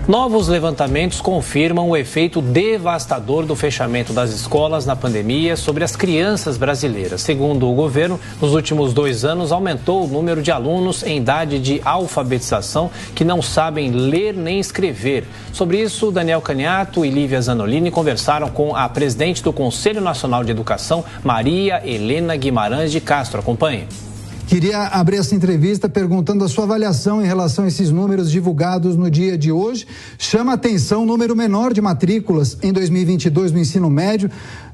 Novos levantamentos confirmam o efeito devastador do fechamento das escolas na pandemia sobre as crianças brasileiras. Segundo o governo, nos últimos 2 anos aumentou o número de alunos em idade de alfabetização que não sabem ler nem escrever. Sobre isso, Daniel Caniato e Lívia Zanolini conversaram com a presidente do Conselho Nacional de Educação, Maria Helena Guimarães de Castro. Acompanhe. Queria abrir essa entrevista perguntando a sua avaliação em relação a esses números divulgados no dia de hoje. Chama a atenção o número menor de matrículas em 2022 no ensino médio,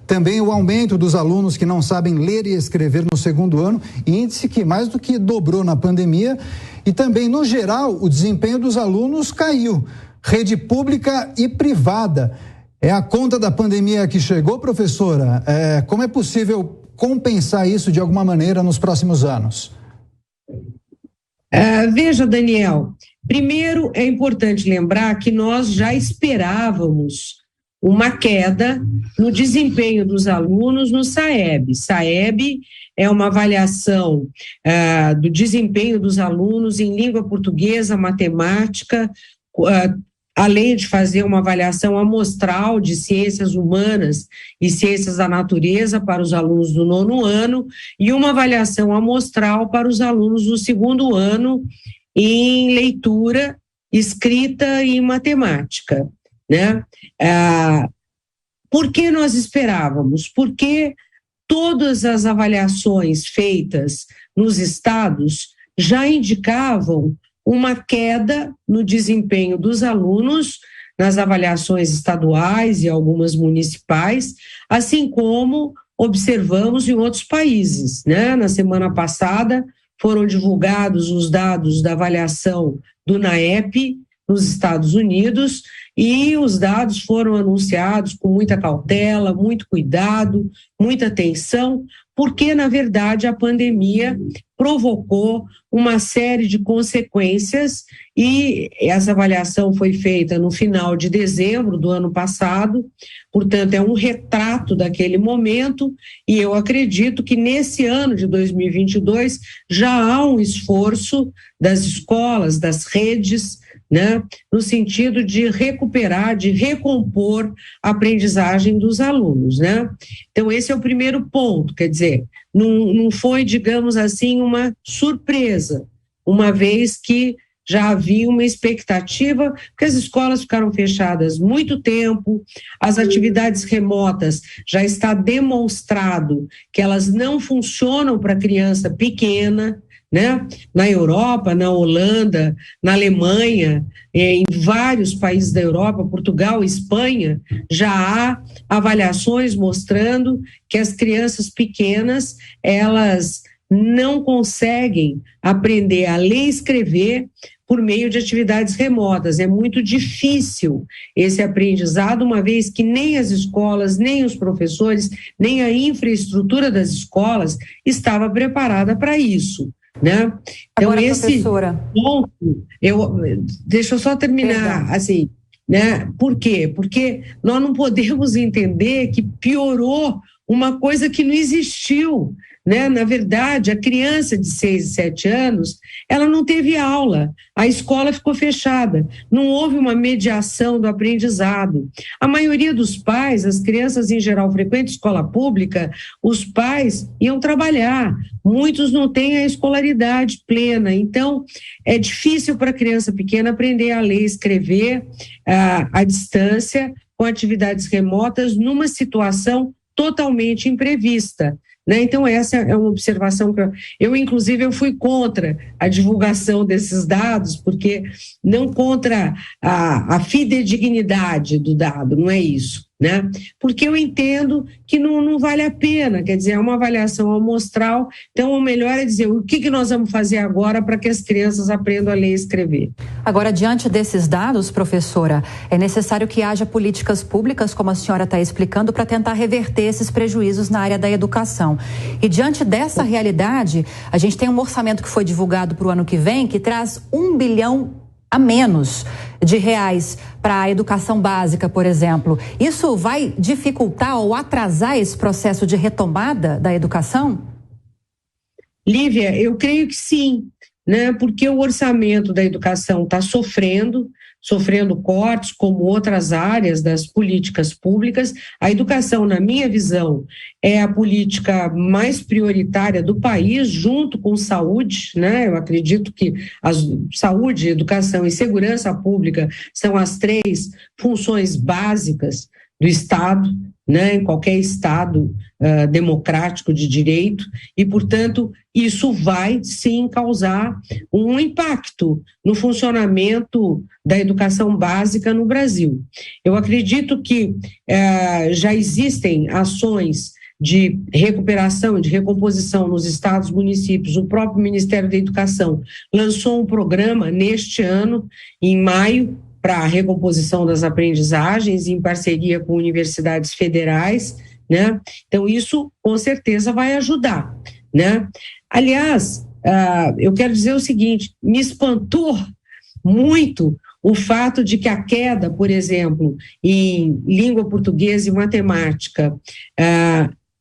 também o aumento dos alunos que não sabem ler e escrever no segundo ano, índice que mais do que dobrou na pandemia, e também, no geral, o desempenho dos alunos caiu. Rede pública e privada. É a conta da pandemia que chegou, professora? Como é possível compensar isso de alguma maneira nos próximos anos? Veja, Daniel, primeiro é importante lembrar que nós já esperávamos uma queda no desempenho dos alunos no SAEB. SAEB é uma avaliação do desempenho dos alunos em língua portuguesa, matemática, além de fazer uma avaliação amostral de ciências humanas e ciências da natureza para os alunos do 9º ano e uma avaliação amostral para os alunos do 2º ano em leitura, escrita e matemática, né? Por que nós esperávamos? Porque todas as avaliações feitas nos estados já indicavam uma queda no desempenho dos alunos nas avaliações estaduais e algumas municipais, assim como observamos em outros países, né? Na semana passada foram divulgados os dados da avaliação do NAEP nos Estados Unidos e os dados foram anunciados com muita cautela, muito cuidado, muita atenção, porque, na verdade, a pandemia provocou uma série de consequências e essa avaliação foi feita no final de dezembro do ano passado, portanto, é um retrato daquele momento e eu acredito que nesse ano de 2022 já há um esforço das escolas, das redes, né, no sentido de recuperar, de recompor a aprendizagem dos alunos, né? Então, esse é o primeiro ponto, quer dizer, não foi, digamos assim, uma surpresa, uma vez que já havia uma expectativa, porque as escolas ficaram fechadas muito tempo, as atividades remotas já está demonstrado que elas não funcionam para criança pequena, né? Na Europa, na Holanda, na Alemanha, em vários países da Europa, Portugal, Espanha, já há avaliações mostrando que as crianças pequenas, elas não conseguem aprender a ler e escrever por meio de atividades remotas. É muito difícil esse aprendizado, uma vez que nem as escolas, nem os professores, nem a infraestrutura das escolas estava preparada para isso, né? Então, agora, esse professora, ponto, deixa eu só terminar. Perdão. Assim, né? Por quê? Porque nós não podemos entender que piorou uma coisa que não existiu, né? Na verdade, a criança de 6 e 7 anos, ela não teve aula, a escola ficou fechada, não houve uma mediação do aprendizado. A maioria dos pais, as crianças em geral frequentam escola pública, os pais iam trabalhar, muitos não têm a escolaridade plena, então é difícil para a criança pequena aprender a ler e escrever à distância, com atividades remotas, numa situação totalmente imprevista, né? Então, essa é uma observação que eu inclusive, eu fui contra a divulgação desses dados, porque não contra a fidedignidade do dado, não é isso, né? Porque eu entendo que não vale a pena, quer dizer, é uma avaliação amostral, então o melhor é dizer o que nós vamos fazer agora para que as crianças aprendam a ler e escrever. Agora, diante desses dados, professora, é necessário que haja políticas públicas, como a senhora está explicando, para tentar reverter esses prejuízos na área da educação. E diante dessa realidade, a gente tem um orçamento que foi divulgado para o ano que vem, que traz 1 bilhão a menos de reais para a educação básica, por exemplo. Isso vai dificultar ou atrasar esse processo de retomada da educação? Lívia, eu creio que sim, né, porque o orçamento da educação está sofrendo cortes, como outras áreas das políticas públicas. A educação, na minha visão, é a política mais prioritária do país, junto com saúde, né? Eu acredito que saúde, educação e segurança pública são as 3 funções básicas do Estado, né, em qualquer Estado democrático de direito, e, portanto, isso vai, sim, causar um impacto no funcionamento da educação básica no Brasil. Eu acredito que já existem ações de recuperação e de recomposição nos estados e municípios. O próprio Ministério da Educação lançou um programa neste ano, em maio, para a recomposição das aprendizagens, em parceria com universidades federais, né? Então, isso, com certeza, vai ajudar, né? Aliás, eu quero dizer o seguinte, me espantou muito o fato de que a queda, por exemplo, em língua portuguesa e matemática,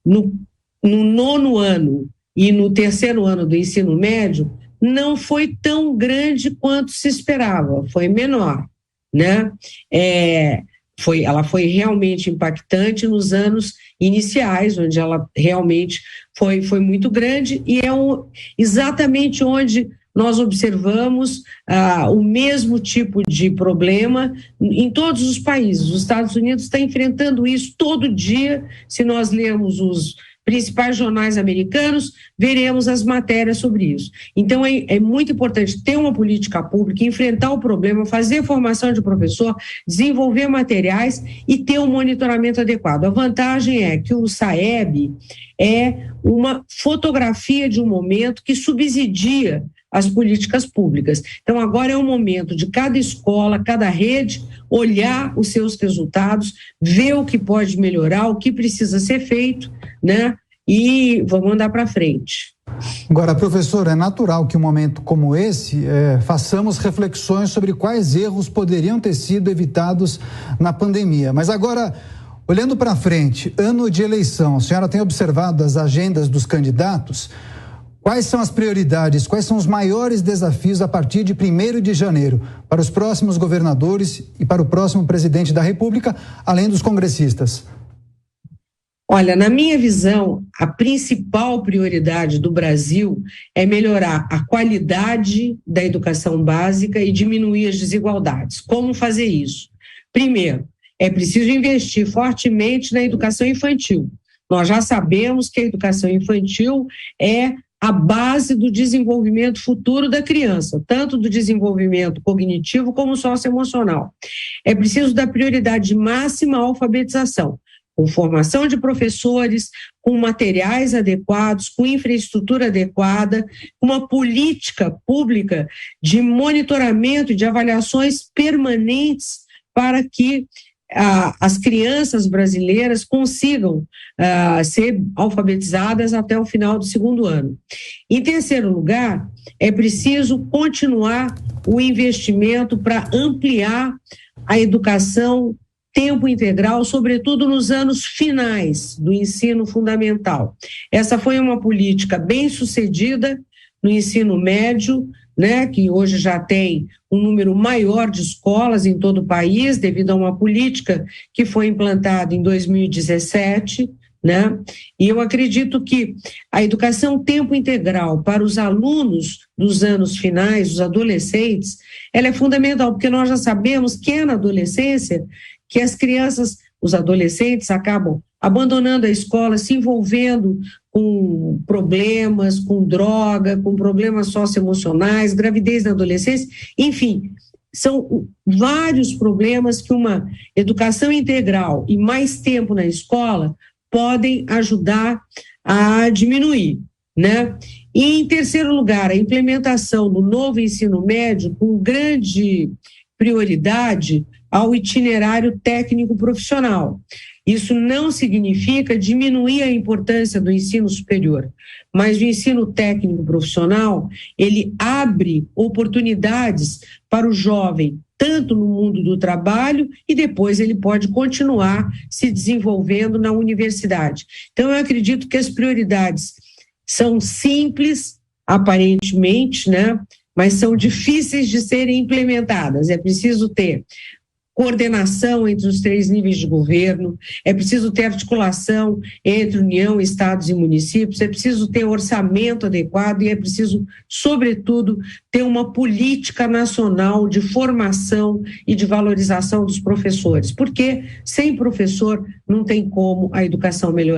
no 9º ano e no 3º ano do ensino médio, não foi tão grande quanto se esperava, foi menor, né? Ela foi realmente impactante nos anos iniciais, onde ela realmente foi muito grande, e exatamente onde nós observamos o mesmo tipo de problema em todos os países. Os Estados Unidos está enfrentando isso todo dia. Se nós lermos os principais jornais americanos, veremos as matérias sobre isso. Então, é muito importante ter uma política pública, enfrentar o problema, fazer formação de professor, desenvolver materiais e ter um monitoramento adequado. A vantagem é que o SAEB é uma fotografia de um momento que subsidia as políticas públicas. Então, agora é o momento de cada escola, cada rede, olhar os seus resultados, ver o que pode melhorar, o que precisa ser feito, né? E vamos andar para frente. Agora, professor, é natural que um momento como esse façamos reflexões sobre quais erros poderiam ter sido evitados na pandemia. Mas agora, olhando para frente, ano de eleição, a senhora tem observado as agendas dos candidatos? Quais são as prioridades, quais são os maiores desafios a partir de 1º de janeiro para os próximos governadores e para o próximo presidente da República, além dos congressistas? Olha, na minha visão, a principal prioridade do Brasil é melhorar a qualidade da educação básica e diminuir as desigualdades. Como fazer isso? Primeiro, é preciso investir fortemente na educação infantil. Nós já sabemos que a educação infantil é a base do desenvolvimento futuro da criança, tanto do desenvolvimento cognitivo como socioemocional. É preciso dar prioridade máxima à alfabetização, com formação de professores, com materiais adequados, com infraestrutura adequada, com uma política pública de monitoramento e de avaliações permanentes para que as crianças brasileiras consigam ser alfabetizadas até o final do 2º ano. Em terceiro lugar, é preciso continuar o investimento para ampliar a educação tempo integral, sobretudo nos anos finais do ensino fundamental. Essa foi uma política bem sucedida no ensino médio, né, que hoje já tem um número maior de escolas em todo o país, devido a uma política que foi implantada em 2017, né? E eu acredito que a educação tempo integral para os alunos dos anos finais, os adolescentes, ela é fundamental, porque nós já sabemos que é na adolescência que as crianças, os adolescentes acabam abandonando a escola, se envolvendo com problemas, com droga, com problemas socioemocionais, gravidez na adolescência, enfim, são vários problemas que uma educação integral e mais tempo na escola podem ajudar a diminuir, né? E, em terceiro lugar, a implementação do novo ensino médio com grande prioridade ao itinerário técnico profissional. Isso não significa diminuir a importância do ensino superior, mas o ensino técnico profissional, ele abre oportunidades para o jovem, tanto no mundo do trabalho, e depois ele pode continuar se desenvolvendo na universidade. Então, eu acredito que as prioridades são simples, aparentemente, né? mas são difíceis de serem implementadas. É preciso ter coordenação entre os 3 níveis de governo, é preciso ter articulação entre União, Estados e municípios, é preciso ter orçamento adequado e é preciso, sobretudo, ter uma política nacional de formação e de valorização dos professores, porque sem professor não tem como a educação melhorar.